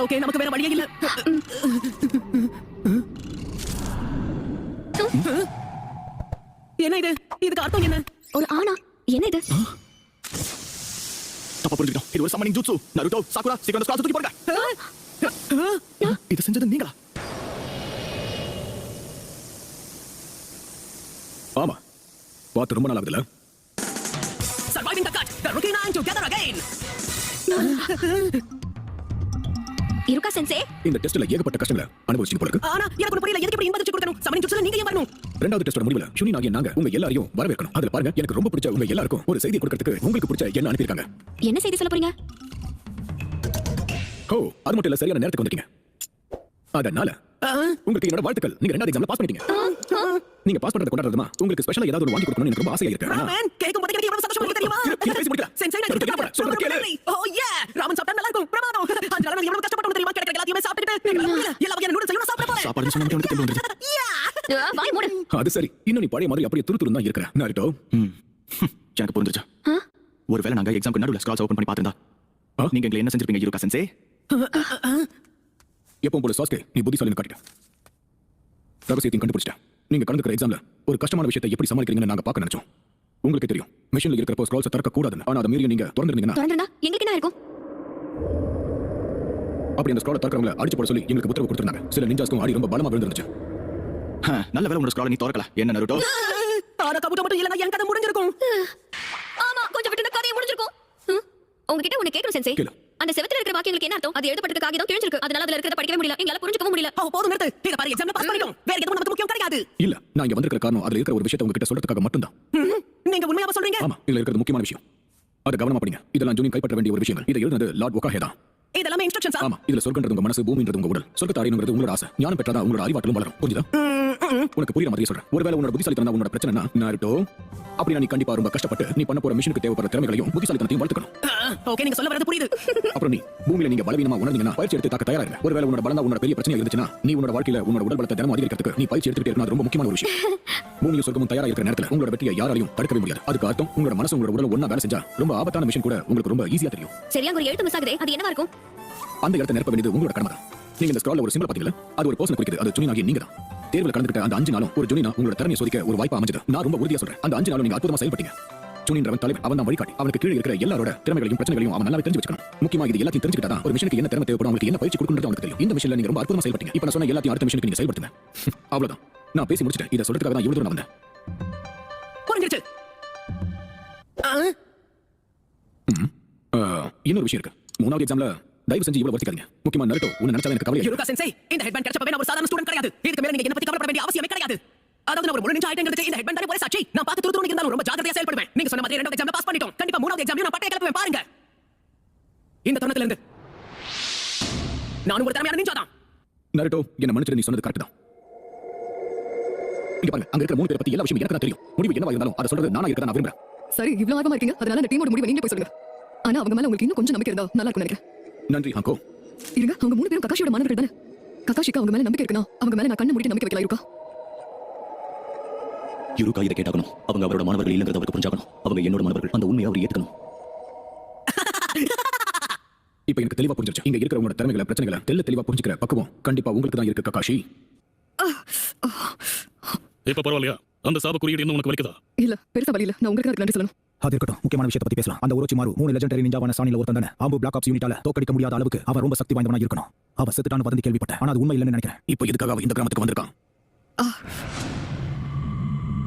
Okay, நமக்கு வேற வழியே இல்ல. என்ன இது? இதுக்கு அர்த்தம் என்ன? ஒரு ஆனா என்ன இது? தப்பா புரிஞ்சுக்கிட்டோம். இது ஒரு சம்மனிங் ஜூட்சு. நருட்டோ, சாக்குரா, சீக்கிரம் ஸ்கால்ஸ் தூக்கி போடுங்க. இது செஞ்சது நீங்களா? ஆமா, பார்த்து ரொம்ப நாள் ஆகுதுல. Surviving the cut, the rookie nine together again. இருக்கா சென்சே? இந்த டெஸ்ட்ல ஏகப்பட்ட கஷ்டங்களை அனுபவிச்சிட்டு போல இருக்கு. ஆனா எனக்கு ஒரு புரியல, எதுக்கு இப்படி இன்பத்தை கொடுக்கணும்? சமனிங் ஜூட்ஸ்ல நீங்க ஏன் வரணும்? ரெண்டாவது டெஸ்டோட முடிவுல ஷுனி நாகிய நாங்க உங்க எல்லாரையும் வரவேற்கணும். அதுல பாருங்க, எனக்கு ரொம்ப பிடிச்ச உங்க எல்லாருக்கும் ஒரு செய்தி கொடுக்கிறதுக்கு உங்களுக்கு பிடிச்ச என்ன அனுப்பியிருக்காங்க. என்ன செய்தி சொல்ல போறீங்க? ஓ, அது மட்டும் இல்ல, சரியான நேரத்துக்கு வந்துட்டீங்க. அதனால உங்களுக்கு என்னோட வாழ்த்துக்கள். நீங்க ரெண்டாவது எக்ஸாம்ல பாஸ் பண்ணிட்டீங்க. நீங்க பாஸ் பண்றத கொண்டாடுறதுமா உங்களுக்கு ஸ்பெஷலா ஏதாவது ஒரு வாங்கி கொடுக்கணும்னு எனக்கு ரொம்ப ஆசையா இருக்கு. ராமன், கேக்கும் போது எனக்கு எவ்வளவு சந்தோஷமா இருக்கு தெரியுமா? பேசி முடிக்கல. சென்சே நான் சொல்றத கேளு. ஓ யா, ராமன் சாப்பிட்டா நல்லா இருக்கும். பிரமாதம். அதனால நான் எவ்வளவு கஷ்டப்பட்டோம் தெரியுமா? கிடைக்கிற எல்லாத்தையுமே சாப்பிட்டுட்டு எல்லா வகையான நூடுல்ஸ் சாப்பிட போறேன். சாப்பாடு சொன்னா எனக்கு தெரியல வந்துருச்சு. வாய் மூடு. அது சரி, இன்னும் நீ பழைய மாதிரி அப்படியே துருதுரு தான் இருக்கற. நாருட்டோ, எனக்கு புரிஞ்சிருச்சு. ஒருவேளை நாங்க எக்ஸாம்க்கு நடுவுல ஸ்கால்ஸ் ஓபன் பண்ணி பாத்துறதா நீங்க எங்களை என்ன செஞ்சிருப்பீங்க யூருகா சென்சே? எப்பவும் போல சாஸ்கே, நீ புத்திசாலின்னு காட்டிட்ட. ரகசியத்தையும் கண்டுபிடிச்சிட்டேன். நீங்க கலந்துக்கிற எக்ஸாம்ல ஒரு கஷ்டமான விஷயத்தை எப்படி சமாளிக்கிறீங்கன்னு நாங்க பார்க்க நினைச்சோம். உங்களுக்கு தெரியும், மிஷின்ல இருக்கிற ஸ்கால்ஸ் திறக்க கூடாதுன்னு. ஆனா அதை மீறி நீங்க திறந்துருந்தீங்கன்னா எங்களுக்கு என்ன இருக்கும்? அப்படி அந்த ஸ்காலை திறக்கிறவங்களை அடிச்சு போட சொல்லி எங்களுக்கு உத்தரவு கொடுத்திருந்தாங்க. சில நிஞ்சாஸ்க்கும் அடி ரொம்ப பலமா விழுந்துருச்சு. நல்ல வேளை உங்களோட ஸ்காலை நீ திறக்கல. என்ன நருட்டோ? ஆனா கபுட்ட மட்டும் இல்லனா என் கதை முடிஞ்சிருக்கும். ஆமா, கொஞ்சம் விட்டு கதையை முடிஞ்சிருக்கும். உங்ககிட்ட ஒன்னு கேக்குறேன் சென்சே. அந்த செவத்துல இருக்கிற வாக்கியங்களுக்கு என்ன அர்த்தம்? அது எழுதப்பட்டிருக்க காகிதம் கிழிஞ்சிருக்கு. அதனால அதுல இருக்கிறத படிக்கவே முடியல. எங்களால புரிஞ்சுக்கவும் முடியல. போதும் நிறுத்து. இத பாரு, எக்ஸாம்ல பாஸ் பண்ணிட்டோம். வேற எதுவும் நமக்கு முக்கியம் கிடையாது. இல்ல, நான் இங்க வந்திருக்கிற காரணம் அதுல இருக்கிற ஒரு விஷயத்தை உங்ககிட்ட சொல்றதுக்காக மட்டும்தான். நீங்க உண்மையாவா சொல்றீங்க? ஆமா, இதுல இருக்கிறது முக்கியமான விஷயம். அத கவனமா படிங்க. இதெல்லாம் ஜூனியர் கைப்பற்ற வேண்டிய ஒரு விஷயங்கள். இதை எழுதுனது லார்ட் ஒகாஹே தான். இதெல்லாம் இன்ஸ்ட்ரக்ஷன்ஸ். ஆமா, இதுல சொர்க்கன்றது உங்க மனசு, பூமின்றது உங்க உடல். சொர்க்கத்தை அடையணுங்கிறது உங்களோட ஆசை. ஞானம் பெற்றாதான் உங்களோட அறிவாற்றலும் வளரும். புரியுதா? உனக்கு புரியுற மாதிரி சொல்றேன். ஒருவேளை உன்னோட புத்திசாலித்தனம் உன்னோட பிரச்சனைனா நாருட்டோ, அப்படி நீ கண்டிப்பா ரொம்ப கஷ்டப்பட்டு நீ பண்ண போற மிஷனுக்கு தேவைப்படுற திறமைகளையும் புத்திசாலித்தனத்தையும் வளர்த்துக்கணும். ஓகே, நீங்க சொல்ல வரது புரியுது. அப்புறம் நீ பூமியில நீங்க பலவீனமா உணர்ந்தீங்கன்னா பயிற்சி எடுத்து தாக்க தயாரா இருங்க. ஒருவேளை உன்னோட பலந்தா உன்னோட பெரிய பிரச்சனை இருந்துச்சுன்னா நீ உன்னோட வாழ்க்கையில உன்னோட உடல் பலத்தை தினமும் அதிகரிக்கிறதுக்கு நீ பயிற்சி எடுத்துட்டே இருக்கணும். அது ரொம்ப முக்கியமான ஒரு விஷயம். பூமியும் சொர்க்கமும் தயாரா இருக்கிற நேரத்துல உங்களோட வெற்றியை யாராலையும் தடுக்கவே முடியாது. அதுக்கு அர்த்தம் உங்களோட மனசு உங்களோட உடல் ஒண்ணா வேலை செஞ்சா ரொம்ப ஆபத்தான மிஷன் கூட உங்களுக்கு ரொம்ப ஈஸியா தெரியும். சரியா ஒரு எழுத்து மிஸ் ஆகுதே, அது என்னவா இருக்கும்? அந்த இடத்தை நிரப்ப வேண்டியது உங்களோட கடமை தான். நீங்க இந்த ஸ்க்ரால்ல ஒரு சிம்பிள் பாத்தீங்களா? அது ஒரு பர்சன் குறிக்குது. அது ஜூனியர் நீங்க தான். தேர்வுல கலந்துக்கிட்ட அந்த 5 நாளும் ஒரு ஜூனியர் உங்களோட திறமையை சோதிக்க ஒரு வாய்ப்பா அமைஞ்சது. நான் ரொம்ப உறுதியா சொல்றேன், அந்த 5 நாளும் நீங்க அற்புதமா செயல்பட்டீங்க. ஜூனியர் தலைவர், அவன் தான் வழிகாட்டி. அவனுக்கு கீழே இருக்கிற எல்லாரோட திறமைகளையும் பிரச்சனைகளையும் அவன் நல்லா தெரிஞ்சு வச்சுக்கணும். முக்கியமா இது எல்லாத்தையும் தெரிஞ்சுக்கிட்டா ஒரு மிஷனுக்கு என்ன திறமை தேவைப்படும், அவங்களுக்கு என்ன பயிற்சி கொடுக்கணும்னு அவனுக்கு தெரியும். இந்த மிஷன்ல நீங்க ரொம்ப அற்புதமா செயல்பட்டீங்க. இப்ப நான் சொன்ன எல்லாத்தையும் அடுத்த மிஷனுக்கு நீங்க செயல்படுத்துங்க. அவ்வளவுதான், நான் பேசி முடிச்சிட்டேன். இதை சொல்றதுக்காக தான் இவ்வளவு தூரம் வந்தேன். புரிஞ்சிருச்சு. இன்னொரு விஷயம் இருக்கு. 3வது எக்ஸாம்ல தயவு செஞ்சு இவ்வளவு வர்த்திக்காதீங்க. முக்கியமா நருட்டோ, உன்னை நினைச்சா எனக்கு கவலை. யூருகா சென்சே, இந்த ஹெட்பேண்ட் கிடைச்சப்பவே நான் ஒரு சாதாரண ஸ்டூடண்ட் கிடையாது. இதுக்கு மேல நீங்க என்ன பத்தி கவலைப்பட வேண்டிய அவசியமே கிடையாது. அதாவது நான் ஒரு முழு நிஞ்சா ஆயிட்டேங்கிறதுக்கு இந்த ஹெட்பேண்ட் ஒரே சாட்சி. நான் பார்த்து துருதுருன்னு இருந்தாலும் ரொம்ப ஜாக்கிரதையா செயல்படுவேன். நீங்க சொன்ன மாதிரி 2வது எக்ஸாம்ல பாஸ் பண்ணிட்டோம். கண்டிப்பா 3வது எக்ஸாம்லயும் நான் பட்டைய கிளப்புவேன். பாருங்க, இந்த தருணத்துல இருந்து நானும் ஒரு திறமையான நிஞ்சா தான். நருட்டோ, என்ன மன்னிச்சிடு, நீ சொன்னது கரெக்ட் தான். இங்க பாருங்க, அங்க இருக்கிற 3 பேரை பத்தி எல்லா விஷயம் எனக்கு தான் தெரியும். முடிவு என்னவா இருந்தாலும் அதை சொல்றது நானா இருக்கதான் நான் விரும்புறேன். சரி, இவ்வளவு ஆர்வமா இருக்கீங்க. அதனால அந்த டீமோட முடிவை நீங்க போய் சொல்லுங்க. ஆனா அவங்க மேல உங்களுக்கு இன்னும் கொஞ்சம் நம்பிக்கை இருந்தா நல்லா இருக்கும் நினைக்கிறேன். நன்றி ஹாங்கோ. இருங்க, அவங்க 3 பேரும் ககாஷியோட மாணவர்கள் தானே? ககாஷிக்கு அவங்க மேல நம்பிக்கை இருக்குன்னா அவங்க மேல நான் கண்ணை மூடி நம்பிக்கை வைக்கலாம். இருக்கா யூருகா இதை கேட்டாகணும். அவங்க அவரோட மாணவர்கள் இல்லைங்கிறத அவருக்கு புரிஞ்சாகணும். அவங்க என்னோட மாணவர்கள். அந்த உண்மையை அவர் ஏத்துக்கணும். இப்ப எனக்கு தெளிவா புரிஞ்சிருச்சு. இங்க இருக்கிற உங்களோட திறமைகளை பிரச்சனைகளை தெளிவா புரிஞ்சுக்கிற பக்குவம் கண்டிப்பா உங்களுக்கு தான் இருக்கு ககாஷி. இப்ப பரவாயில்லையா? அந்த சாப குறியீடு இன்னும் உனக்கு வலிக்குதா? இல்ல, பெருசா வழி இல்ல. நான் உங்களுக்கு அதுக்கு நன்றி சொல்லணும். அது இருக்கட்டும், முக்கியமான விஷயத்தை பத்தி பேசலாம். அந்த ஒரோச்சிமாரு 3 லெஜெண்டரி நிஞ்சாவான சாணில ஒருத்தன் தானே. ஆம்பு பிளாக் ஆப்ஸ் யூனிட்டால தோக்கடிக்க முடியாத அளவுக்கு அவன் ரொம்ப சக்தி வாய்ந்தவனா இருக்கணும். அவன் செத்துட்டான்னு வதந்தி கேள்விப்பட்டேன். ஆனா அது உண்மை இல்லைன்னு நினைக்கிறேன். இப்போ எதுக்காக அவன் இந்த கிராமத்துக்கு வந்திருக்கான்?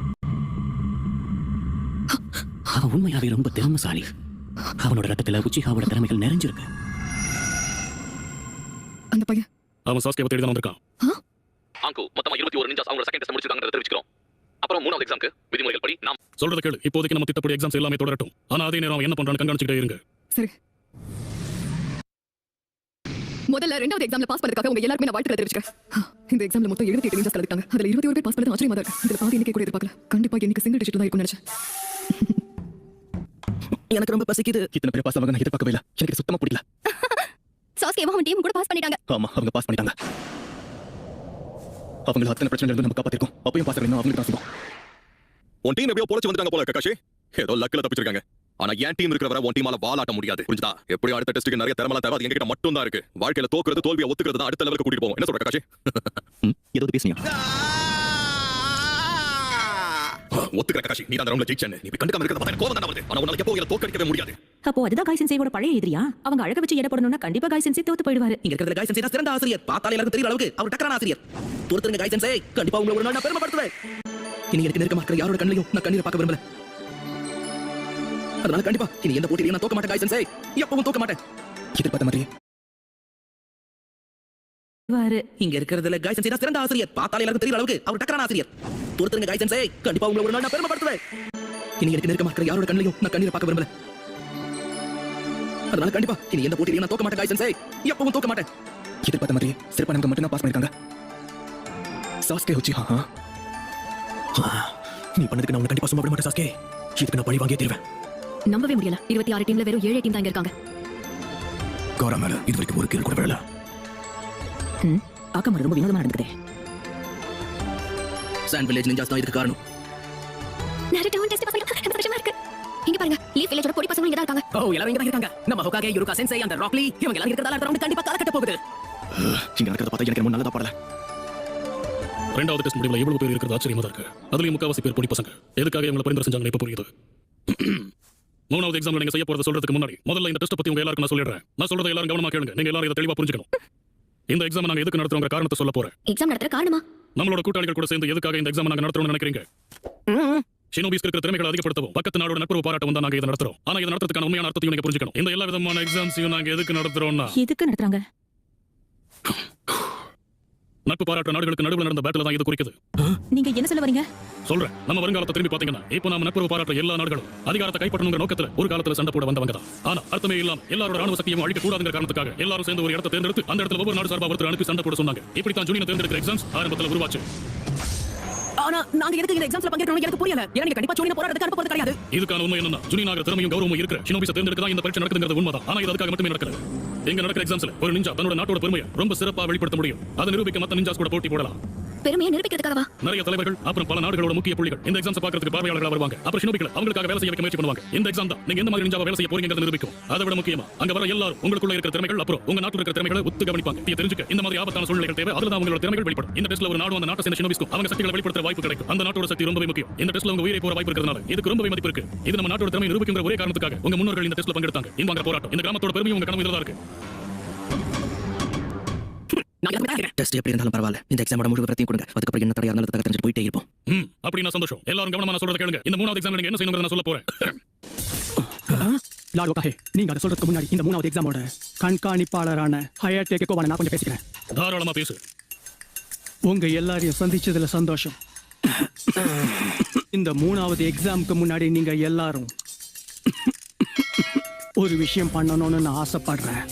அவன் உண்மையாவே ரொம்ப திறமைசாலி. அவனோட ரத்தத்துல உச்சிகாவோட திறமைகள் நிறைஞ்சிருக்கு. அந்த பையன் அவன் சாஸ்கேவை தேடி தான் வந்திருக்கான். ஆங்கோ, மொத்தமா 21 நிஞ்சாஸ் அவங்களோட செகண்ட் டெஸ்ட் முடிச்சிருக்காங்கன்றத தெரிவிச்சுக்கிறோம். அப்புறம் 3வது எக்ஸாம்க்கு விதிமுறைகள் படி நாம் சொல்றத கேளு. இப்போதைக்கு நம்ம திட்டப்படி எக்ஸாம்ஸ் எல்லாமே தொடரட்டும். ஆனா அதே நேரம் அவன் என்ன பண்றான்னு கண்காணிச்சுக்கிட்டே இருங்க. சரி. முதல்ல 2வது எக்ஸாம்ல பாஸ் பண்ணதுக்காக உங்க எல்லாருமே நான் வாழ்த்துக்களை தெரிவிச்சுக்கிறேன். இந்த எக்ஸாம்ல மொத்தம் 78 நிஞ்சாஸ் கலந்துட்டாங்க. அதுல 21 பேர் பாஸ் பண்ணது ஆச்சரியமா தான் இருக்கு. இதுல பாதி எண்ணிக்கை கூட எதிர்பார்க்கல. கண்டிப்பா இன்னைக்கு சிங்கிள் டிஜிட் தான் இருக்கும்னு நினைச்சேன். எனக்கு ரொம்ப பசிக்குது. இத்தனை பேர் பாஸ் ஆவாங்க நான் எதிர்பார்க்கவே இல்லை. எனக்கு சுத்தமா பிடிக்கல. சாஸ்கேவும் அவன் டீம் கூட பாஸ் பண்ணிட்டாங்க. ஆமா, அவங்க பாஸ் பண்ணிட்டாங்க. அவங்கள அத்தனை பிரச்சனைல இருந்து நம்ம காப்பாத்திருக்கோம். அப்பயும் பாஸ் பண்ணணும். அவங்களுக்கு தான் செய்வோம். உன் டீம் எப்படியோ பொழைச்சு வந்துட்டாங்க போல ககாஷி. ஏதோ லக்கில தப்பிச்சிருக்காங்க. ஆனா என் டீம் இருக்கிற வரை உன் டீமால பால் ஆட்ட முடியாது புரிஞ்சுதா? எப்படி அடுத்த டெஸ்ட்டுக்கு நிறைய திறமலாம் தேவை, அது எங்க கிட்ட மட்டும் தான் இருக்கு. வாழ்க்கையில தோக்குறது தோல்வியை ஒத்துக்கிறது தான் அடுத்த லெவலுக்கு கூட்டிட்டு போவோம். என்ன சொல்ற ககாஷி? ஏதோ பேசுனியா? ஒத்துக்கிற ககாஷி, நீ தான் ரவுண்ட்ல ஜெயிச்சேன்னு. நீ கண்டுக்காம இருக்கிறத பார்த்தா கோவம் தான் வருது. ஆனா உன்னால எப்போ இதை தோக்கடிக்கவே முடியாது. அப்போ அதுதான் காய் சென்சேயோட பழைய எதிரியா? அவங்க அழக வச்சு எடை போடணும்னா கண்டிப்பா காய் சென்சே தோத்து போயிடுவாரு. இங்க இருக்கிற காய் சென்சே தான் சிறந்த ஆசிரியர். பார்த்தாலே எல்லாருக்கும் தெரியற அளவுக்கு அவர் டக்கரான ஆசிரியர். பொறுத்துருங்க காய் சென்சே, கண்டிப்பா உங்களை ஒரு நாள் நான் பெருமைப்படுத்துவேன். இனி எனக்கு நெருக்கமா இருக்கிற யாரோட கண்ணிலையும் நான் கண்ணீரை பார்க்க விரும்பல. அதனால கண்டிப்பா இனி எந்த போட்டியிலையும் நான் தோக்க மாட்டேன் காய் சென்சே. எப்பவும் தோக்க மாட்டேன். எதிர்பார்த்த மாதிரி இங்க இருக்கிறதுல காய் சென்சே தான் சிறந்த ஆசிரியர். பார்த்தாலே எல்லாருக்கும் தெரியற அளவுக்கு அவர் டக்கரான ஆசிரியர். பொறுத்துருங்க காய் சென்சே, கண்டிப்பா உங்களை ஒரு நாள் நான் பெருமைப்படுத்துவேன். இனி எனக்கு நெருக்கமா இருக்கிற யாரோட கண்ணிலையும் நான் கண்ணீரை பார்க்க விரும்பல. அதனால கண்டிப்பா இனி எந்த போட்டியிலையும் நான் தோக்க மாட்டேன் காய் சென்சே. எப்பவும் தோக்க மாட்டேன். எதிர்பார்த்த மாதிரி சிறப்பாக நமக்கு மட்டும் தான் பாஸ் பண்ணிருக்காங்க. சாஸ்கே உச்சி நீ பண்ணதுக்கு நான் உன்னை கண்டிப்பா சும்மா விட மாட்டேன் சாஸ்கே. இதுக்கு நான் பழி வாங்கியே தருவேன். நம்பவே முடியல. 26 டீம்ல வெறும் 7 டீம் தான் இங்க இருக்காங்க. கௌரா மேல இது வரைக்கும் ஒரு கீழ் கூட விழல. பார்க்க ரொம்ப வினோதமா நடந்துக்குதே. சாண்ட் வில்லேஜ் நிஞ்சாஸ் தான் இதுக்கு காரணம். நருட்டோ டெஸ்ட் பசங்க ரொம்ப கஷ்டமா இருக்கு. இங்க பாருங்க, லீஃப் வில்லேஜோட பொடி பசங்க இங்க தான் இருக்காங்க. ஓ, எல்லாரும் இங்க தான் இருக்காங்க. நம்ம ஹோகாகே, யுருகா சென்சே, அந்த ராக்லி இவங்க எல்லாம் இருக்கிறதால அடுத்த ரவுண்ட் கண்டிப்பா கால கட்ட போகுது. இங்க நடக்கிறத பார்த்தா எனக்கு ரொம்ப நல்லதா படல. ரெண்டாவது டெஸ்ட் முடிவுல எவ்வளவு பேர் இருக்கிறது ஆச்சரியமா தான் இருக்கு. அதுலயும் முக்காவாசி பேர் பொடி பசங்க. எதுக்காக இவங்களை பரிந்துரை செஞ்சாங்கன்னு இப்ப புரியுது. மூணாவது எக்ஸாம்ல நீங்க செய்ய போறத சொல்றதுக்கு முன்னாடி முதல்ல இந்த டெஸ்ட் பத்தி உங்க எல்லாருக்கும் நான் சொல்லிடுறேன். நான் சொல்றதை எல்லாரும் கவனமா கேளுங்க. நீங்க எல்லாரும் இதை தெளிவா புரிஞ்சுக்கணும். இந்த எக்ஸாம் நாங்க எதுக்கு நடத்துறோங்கிற காரணத்தை சொல்ல போறேன். எக்ஸாம் நடத்துற காரணமா? நம்மளோட கூட்டாளிகள் கூட சேர்ந்து எதுக்காக இந்த எக்ஸாம் நாங்க நடத்துறோம்னு நினைக்கிறீங்க? ஷினோபிஸ் இருக்கிற திறமைகளை அதிகப்படுத்தவும் பக்கத்து நாடோட நட்புறவு பாராட்டவும் தான் நாங்க இதை நடத்துறோம். ஆனா இதை நடத்துறதுக்கான உண்மையான அர்த்தத்தையும் நீங்க புரிஞ்சுக்கணும். இந்த எல்லா விதமான எக்ஸாம்ஸையும் நாங்க எதுக்கு நடத்துறோம்னா எதுக்கு நடத்துறாங்க? நட்பு பாராட்டுற நாடுகளுக்கு நடுவில் நடந்த பேட்டில் தான் இது குறிக்குது. நீங்க என்ன சொல்ல வரீங்க? சொல்றேன், நம்ம வருங்காலத்தை திரும்பி பாத்தீங்கன்னா இப்போ நாம நட்புறவு பாராட்டுற எல்லா நாடுகளும் அதிகாரத்தை கைப்பற்றணுங்கிற நோக்கத்துல ஒரு காலத்துல சண்டை போட வந்தவங்க தான். ஆனா அர்த்தமே இல்லாம எல்லாரோட ராணுவ சக்தியும் அழிக்க கூடாதுங்கிற காரணத்துக்காக எல்லாரும் சேர்ந்து ஒரு இடத்தை தேர்ந்தெடுத்து அந்த இடத்துல ஒவ்வொரு நாடு சார்பா ஒருத்தர் அனுப்பி சண்டை போட சொன்னாங்க. இப்படி தான் ஜூனியர் தேர்ந்தெடுக்கிற எக்ஸாம்ஸ் ஆரம்பத்துல உருவாச்சு. ஆனா நாங்க எதுக்கு இந்த எக்ஸாம்ஸ்ல பங்கேற்கணும் எனக்கு புரியல. ஏன்னா நீங்க கண்டிப்பா ஜூனியர் போராட்டத்துக்கு அனுப்ப போறது கிடையாது. இதுக்கான உண்மை என்னன்னா ஜூனியர் திறமையும் கௌரவமும் இருக்கிற ஷினோபிஸை தேர்ந்தெடுக்க தான் இந்த பரீட்சை நடக்குதுங்கிறது உண்மைதான். ஆனா இது அதுக்காக மட்டுமே நடக்கல. எங்க நடக்கிற எக்ஸாம்ஸ்ல ஒரு நிஞ்சா தன்னோட நாட்டோட பெருமையை ரொம்ப சிறப்பா வெளிப்படுத்த முடியும். அதை நிரூபிக்க மத்த நிஞ்சாஸ் கூட போட்டி போடலாம். பெருமையை நிரூபிக்கிறதுக்காகவா? நிறைய தலைவர்கள் அப்புறம் பல நாடுகளோட முக்கிய புள்ளிகள் இந்த எக்ஸாம்ஸ் பார்க்கிறதுக்கு பார்வையாளர்களா வருவாங்க. அப்புறம் ஷினோபிகள் அவங்களுக்காக வேலை செய்ய வைக்க முயற்சி பண்ணுவாங்க. இந்த எக்ஸாம் தான் நீங்க எந்த மாதிரி நிஞ்சாவை வேலை செய்ய போறீங்கறத நிரூபிக்கும். அதை விட முக்கியமா அங்க வர எல்லாரும் உங்களுக்குள்ள இருக்கிற திறமைகள் அப்புறம் உங்க நாட்டுல இருக்கிற திறமைகளை ஒத்து கவனிப்பாங்க. இதை தெரிஞ்சுக்க இந்த மாதிரி ஆபத்தான சூழ்நிலைகள் தேவை. அதுல தான் உங்களோட திறமைகள் வெளிப்படும். இந்த டெஸ்ட்ல ஒரு நாடு அந்த நாட்டை சேர்ந்த ஷினோபிஸ்க்கும் அவங்க சக்திகளை வெளிப்படுத்துற வாய்ப்பு கிடைக்கும். அந்த நாட்டோட சக்தி ரொம்பவே முக்கியம். இந்த டெஸ்ட்ல உங்க உயிரை போற வாய்ப்பு இருக்கிறதுனால இதுக்கு ரொம்பவே மதிப்பு இருக்கு. இது நம்ம நாட்டோட திறமையை நிரூபிக்கிற ஒரே காரணத்துக்காக உங்க முன்னோர்கள் இந்த டெஸ்ட்ல பங்கெடுத்தாங்க. இந்த போராட்டம் இந்த கிராமத்தோட பெருமையும் உங்க கனவு இதுல இருக்கு. டெஸ்ட் எப்படி இருந்தாலும் பரவாயில்ல. இந்த எக்ஸாமோட முடிவு பத்தியும் கொடுங்க. அதுக்கப்புறம் என்ன தடையா இருந்தாலும் தெரிஞ்சு போயிட்டே இருப்போம். அப்படினா சந்தோஷம். எல்லாரும் கவனமா நான் சொல்றத கேளுங்க. இந்த மூணாவது எக்ஸாம்ல நீங்க என்ன செய்யணும்ங்கறத நான் சொல்ல போறேன். லால்வகாஹே, நீங்க அதை சொல்றதுக்கு முன்னாடி இந்த மூணாவது எக்ஸாமோட கண்காணிப்பாளரான ஹயாட்டே கோவானை நான் கொஞ்சம் பேசிக்கிறேன். தாராளமா பேசு. உங்க எல்லாரையும் சந்திச்சதுல சந்தோஷம். இந்த மூணாவது எக்ஸாமுக்கு முன்னாடி நீங்க எல்லாரும் ஒரு விஷயம் பண்ணணும்னு நான் ஆசைப்படுறேன்.